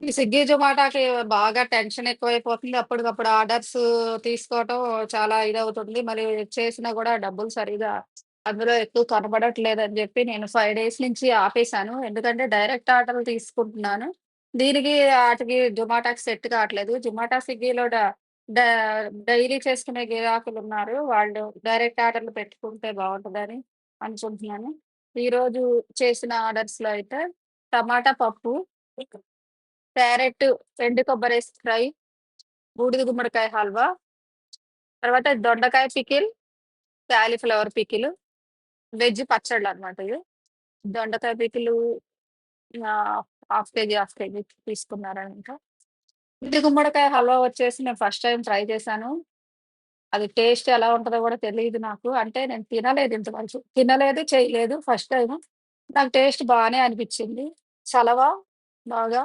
ఈ స్విగ్గీ, జొమాటోకి బాగా టెన్షన్ ఎక్కువైపోతుంది. అప్పటికప్పుడు ఆర్డర్స్ తీసుకోవటం చాలా ఇదవుతుంది. మరి చేసినా గూడా డబ్బులు సరిగ్గా అందులో ఎక్కువ కనబడట్లేదని జెప్పి నేను 5 డేస్ నుంచి ఆపేసాను. ఎందుకంటే డైరెక్ట్ ఆర్డర్‌లు తీసుకుంటున్నాను. దీనికి ఆటికి జొమాటోకి సెట్ కావట్లేదు. జొమాటో, స్విగ్గీలో డ డైలీ చేసుకునే గిరాకులున్నారు. వాళ్ళు డైరెక్ట్ ఆర్డర్‌లు పెట్టుకుంటే బావుంటదని అనుకుంటున్నాను. ఈరోజు చేసిన ఆర్డర్స్‌లో అయితే టమాటా పప్పు, క్యారెట్, ఎండు కొబ్బరేసి ఫ్రై, బూడిద గుమ్మడికాయ హల్వా, తర్వాత దొండకాయ పికిల్, కాలీఫ్లవర్ పికిలు, వెజ్ పచ్చళ్ళనమాట ఇవి. దొండకాయ pickle half KG, half KG తీసుకున్నారనమాట. బూడిద గుమ్మడికాయ హల్వా వచ్చేసి నేను ఫస్ట్ టైమ్ ట్రై చేశాను. అది టేస్ట్ ఎలా ఉంటదో గూడా తెలీదు నాకు. అంటే నేను తినలేదు ఇంతవరకు. తినలేదు, చేయలేదు ఫస్ట్ టైము. నాకు టేస్ట్ బానే అనిపిచ్చింది. చలవ బాగా.